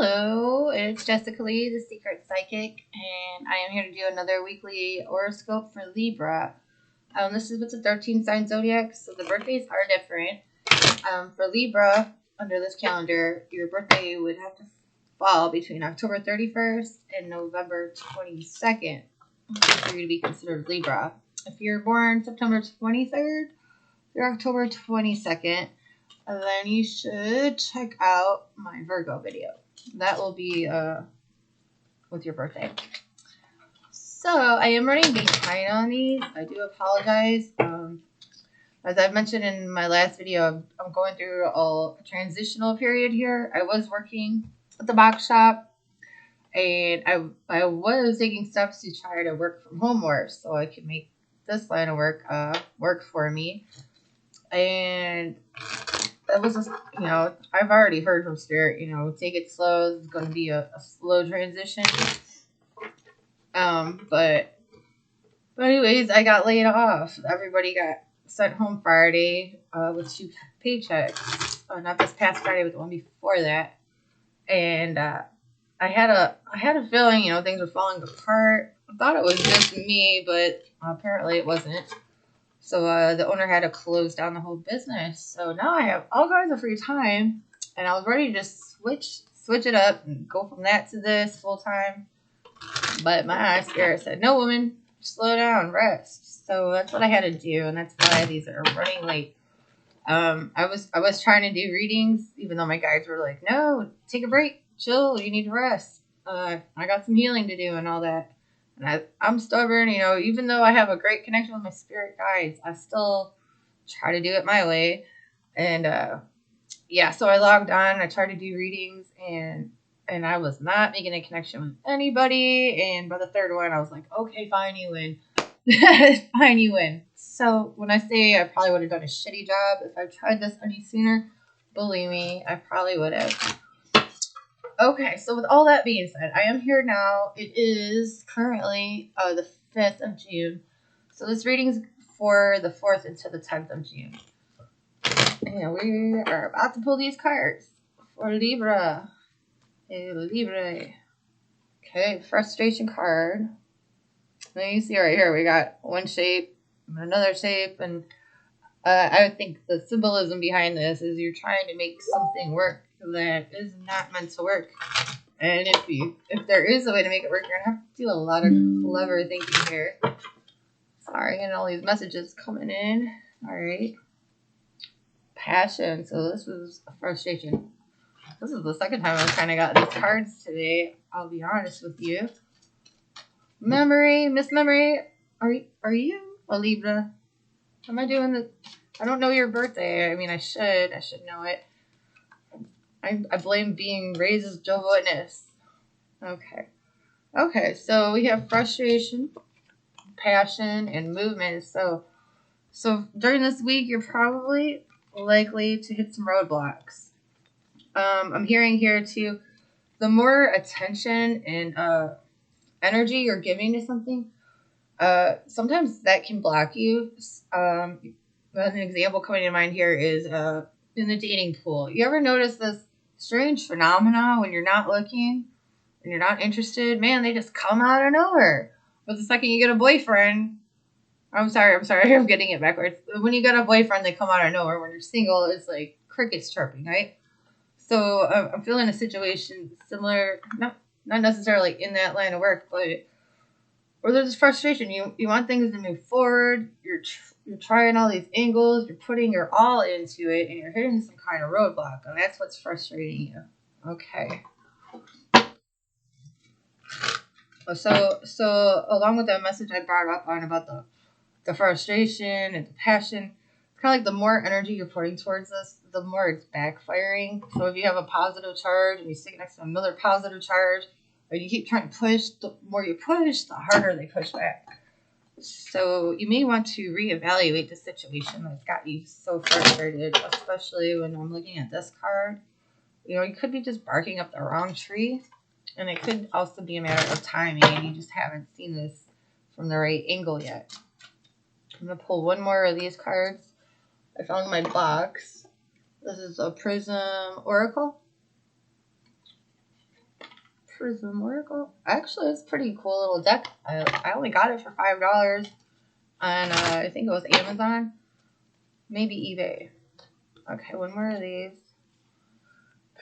Hello, it's Jessica Lee, the Secret Psychic, and I am here to do another weekly horoscope for Libra. This is with the 13 sign zodiac, so the birthdays are different. For Libra, under this calendar, your birthday would have to fall between October 31st and November 22nd for you to be considered Libra. If you're born September 23rd through October 22nd, then you should check out my Virgo video. That will be with your birthday. So I am running behind on these. I do apologize. As I've mentioned in my last video, I'm going through a transitional period here. I was working at the box shop, and I was taking steps to try to work from home more so I could make this line of work work for me. And that was just, I've already heard from Spirit, take it slow. It's going to be a slow transition. But anyways, I got laid off. Everybody got sent home Friday with 2 paychecks. Not this past Friday, but the one before that. And I had a feeling, things were falling apart. I thought it was just me, but apparently it wasn't. So the owner had to close down the whole business. So now I have all kinds of free time, and I was ready to just switch it up and go from that to this full time. But my spirit said, "No, woman, slow down, rest." So that's what I had to do, and that's why these are running late. I was trying to do readings, even though my guides were like, "No, take a break, chill. You need to rest." I got some healing to do and all that. And I'm stubborn, even though I have a great connection with my spirit guides, I still try to do it my way. And so I logged on, I tried to do readings, and I was not making a connection with anybody. And by the third one, I was like, okay, fine, you win. Fine, you win. So when I say I probably would have done a shitty job if I tried this any sooner, believe me, I probably would have. Okay, so with all that being said, I am here now. It is currently the 5th of June. So this reading's for the 4th into the 10th of June. And we are about to pull these cards for Libra. Libra. Okay, frustration card. Now you see right here, we got one shape, another shape, and I think the symbolism behind this is you're trying to make something work that is not meant to work. And if there is a way to make it work, you're gonna have to do a lot of clever thinking here. Sorry, getting all these messages coming in. All right. Passion. So this was a frustration. This is the second time I've kind of got these cards today. I'll be honest with you. Memory, Miss Memory. Are you a Libra? Am I doing the? I don't know your birthday. I mean, I should know it. I blame being raised as Jehovah's Witness. Okay, so we have frustration, passion, and movement. So during this week, you're probably likely to hit some roadblocks. I'm hearing here too, the more attention and energy you're giving to something, sometimes that can block you. An example coming to mind here is in the dating pool. You ever notice this strange phenomena when you're not looking and you're not interested? Man, they just come out of nowhere. But the second you get a boyfriend, I'm sorry, I'm getting it backwards. When you get a boyfriend, they come out of nowhere. When you're single, it's like crickets chirping, right? So I'm feeling a situation similar, not necessarily in that line of work, but where there's frustration. You want things to move forward. You're trying all these angles. You're putting your all into it, and you're hitting some kind of roadblock, and that's what's frustrating you. Okay. So along with that message I brought up on about the frustration and the passion, it's kind of like the more energy you're putting towards this, the more it's backfiring. So if you have a positive charge and you stick next to another positive charge, and you keep trying to push, the more you push, the harder they push back. So you may want to reevaluate the situation that's got you so frustrated, especially when I'm looking at this card. You could be just barking up the wrong tree, and it could also be a matter of timing, and you just haven't seen this from the right angle yet. I'm going to pull one more of these cards I found in my box. This is a Prism Oracle. Prism Oracle. Actually, it's a pretty cool little deck. I only got it for $5 on, I think it was Amazon. Maybe eBay. Okay, one more of these.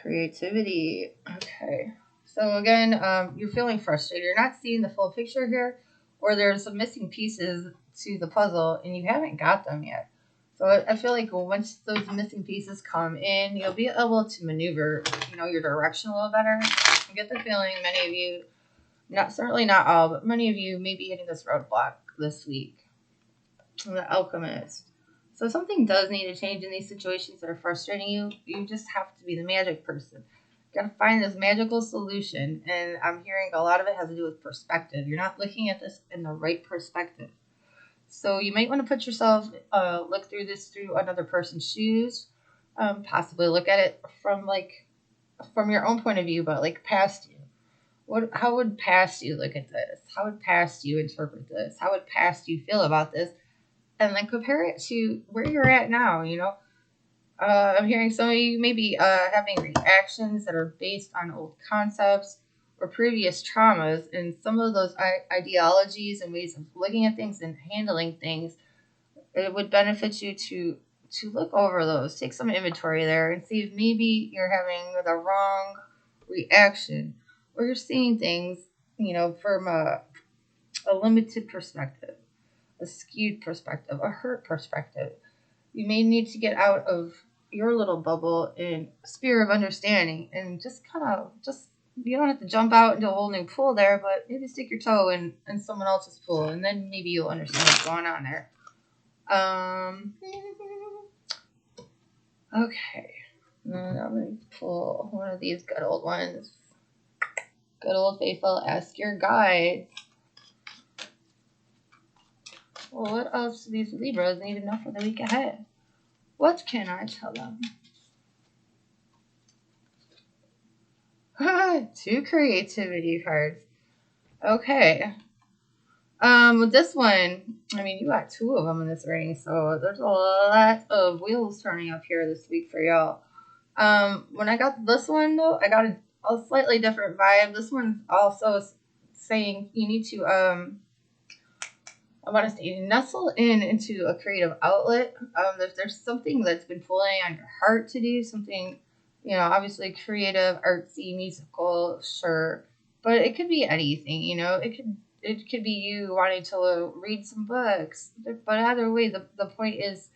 Creativity. Okay. So again, you're feeling frustrated. You're not seeing the full picture here, or there's some missing pieces to the puzzle, and you haven't got them yet. So I feel like once those missing pieces come in, you'll be able to maneuver, your direction a little better. I get the feeling many of you, certainly not all, but many of you may be hitting this roadblock this week. The Alchemist. So something does need to change in these situations that are frustrating you. You just have to be the magic person. You gotta find this magical solution, and I'm hearing a lot of it has to do with perspective. You're not looking at this in the right perspective. So you might want to put yourself, look through this through another person's shoes, possibly look at it from your own point of view, but like past you. How would past you look at this? How would past you interpret this? How would past you feel about this? And then compare it to where you're at now, I'm hearing some of you maybe having reactions that are based on old concepts or previous traumas, and some of those ideologies and ways of looking at things and handling things. It would benefit you to look over those, take some inventory there, and see if maybe you're having the wrong reaction, or you're seeing things, from a limited perspective, a skewed perspective, a hurt perspective. You may need to get out of your little bubble and sphere of understanding, and just you don't have to jump out into a whole new pool there, but maybe stick your toe in someone else's pool, and then maybe you'll understand what's going on there. Okay. Now I'm going to pull one of these good old ones. Good old faithful Ask Your Guides. Well, what else do these Libras need to know for the week ahead? What can I tell them? 2 creativity cards. Okay. With this one, you got 2 of them in this reading, so there's a lot of wheels turning up here this week for y'all. When I got this one, though, I got a slightly different vibe. This one's also saying you need to, I want to say, nestle into a creative outlet. If there's something that's been pulling on your heart to do, something, obviously creative, artsy, musical, sure. But it could be anything, it could be you wanting to read some books. But either way, the point is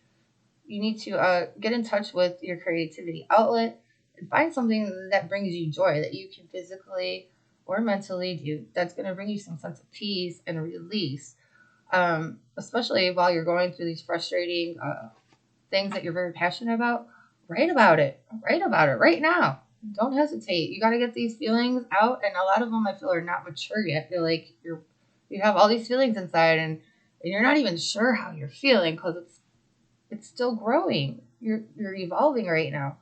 you need to get in touch with your creativity outlet and find something that brings you joy, that you can physically or mentally do, that's going to bring you some sense of peace and release. Especially while you're going through these frustrating things that you're very passionate about. Write about it right now. Don't hesitate. You got to get these feelings out, and a lot of them I feel are not mature yet. They're like you have all these feelings inside, and you're not even sure how you're feeling because it's still growing. You're evolving right now.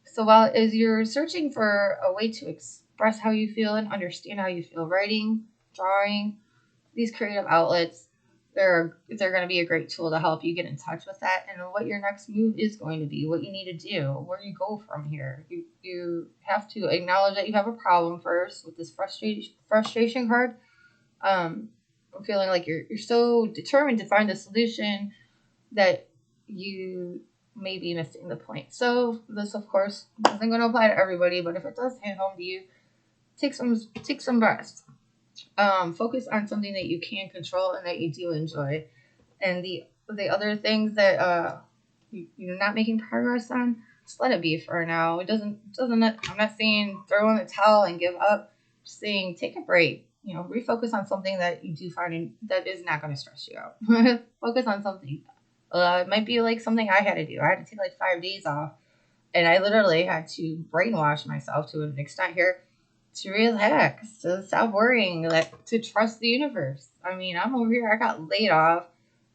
So as you're searching for a way to express how you feel and understand how you feel, writing, drawing, these creative outlets, they're going to be a great tool to help you get in touch with that and what your next move is going to be, what you need to do, where you go from here. You have to acknowledge that you have a problem first with this frustration card. I'm feeling like you're so determined to find a solution that you may be missing the point. So this, of course, isn't going to apply to everybody, but if it does hit home to you, take some breaths. Focus on something that you can control and that you do enjoy. And the other things that you're not making progress on, just let it be for now. I'm not saying throw in the towel and give up. I'm saying take a break. Refocus on something that you do find that is not going to stress you out. Focus on something. It might be like something I had to do. I had to take like 5 days off, and I literally had to brainwash myself to an extent here to relax, to stop worrying, to trust the universe. I'm over here. I got laid off,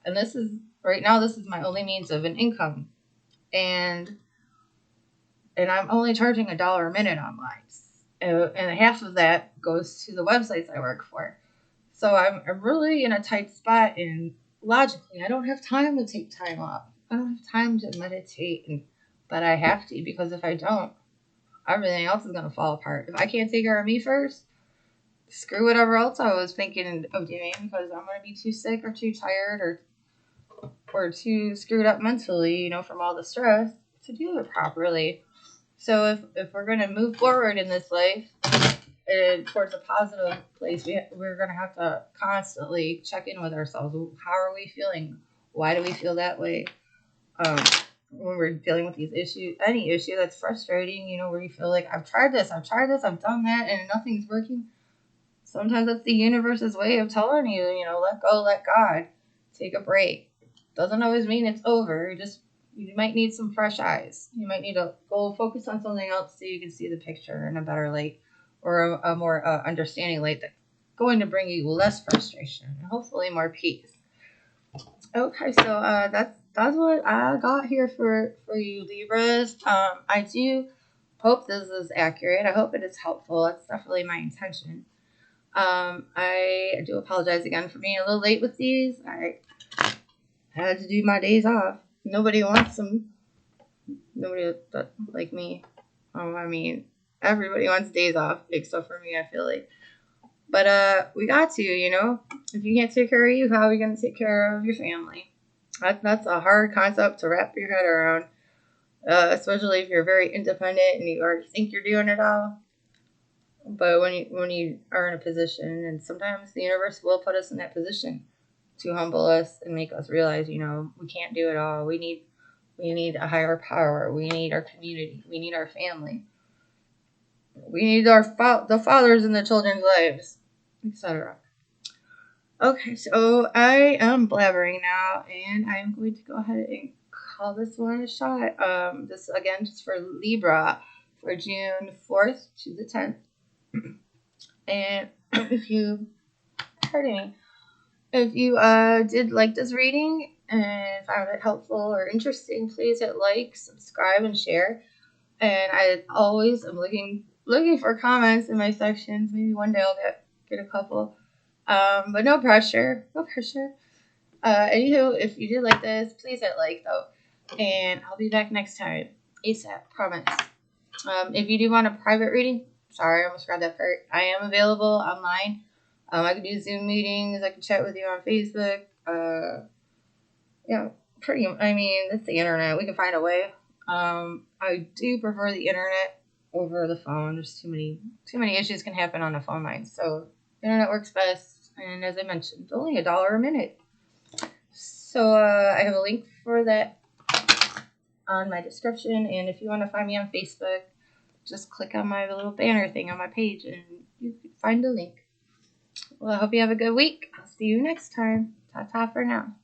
and this is my only means of an income, and I'm only charging $1 a minute online, and half of that goes to the websites I work for. So I'm really in a tight spot, and logically, I don't have time to take time off. I don't have time to meditate, but I have to, because if I don't, everything else is going to fall apart. If I can't take care of me first, screw whatever else I was thinking of doing because I'm going to be too sick or too tired or too screwed up mentally, you know, from all the stress to do it properly. So if we're going to move forward in this life and towards a positive place, we're going to have to constantly check in with ourselves. How are we feeling? Why do we feel that way? When we're dealing with these issues, any issue that's frustrating, you know, where you feel like I've tried this, I've done that, and nothing's working. Sometimes that's the universe's way of telling you, you know, let go, let God, take a break. Doesn't always mean it's over. You might need some fresh eyes. You might need to go focus on something else so you can see the picture in a better light or a more understanding light that's going to bring you less frustration and hopefully more peace. Okay, so that's what I got here for you Libras. I do hope this is accurate. I hope it is helpful. That's definitely my intention. I do apologize again for being a little late with these. I had to do my days off. Nobody wants them. Nobody like me. I mean, everybody wants days off except for me, I feel like. But we got to, you know. If you can't take care of you, how are you going to take care of your family? That's a hard concept to wrap your head around, especially if you're very independent and you already think you're doing it all. But when you are in a position, and sometimes the universe will put us in that position to humble us and make us realize, you know, we can't do it all. We need a higher power. We need our community. We need our family. We need the fathers in the children's lives, etc. Okay, so I am blabbering now, and I'm going to go ahead and call this one a shot. This again just for Libra for June 4th to the 10th. And if you did like this reading and found it helpful or interesting, please hit like, subscribe, and share. And I always am looking for comments in my sections. Maybe one day I'll get a couple. But no pressure. Anywho, if you did like this, please hit like though. And I'll be back next time. ASAP, promise. If you do want a private reading, sorry, I almost forgot that part. I am available online. I can do Zoom meetings. I can chat with you on Facebook. It's the internet. We can find a way. I do prefer the internet over the phone. There's too many issues can happen on the phone line. So internet works best. And as I mentioned, it's only $1 a minute. So I have a link for that on my description. And if you want to find me on Facebook, just click on my little banner thing on my page and you can find the link. Well, I hope you have a good week. I'll see you next time. Ta-ta for now.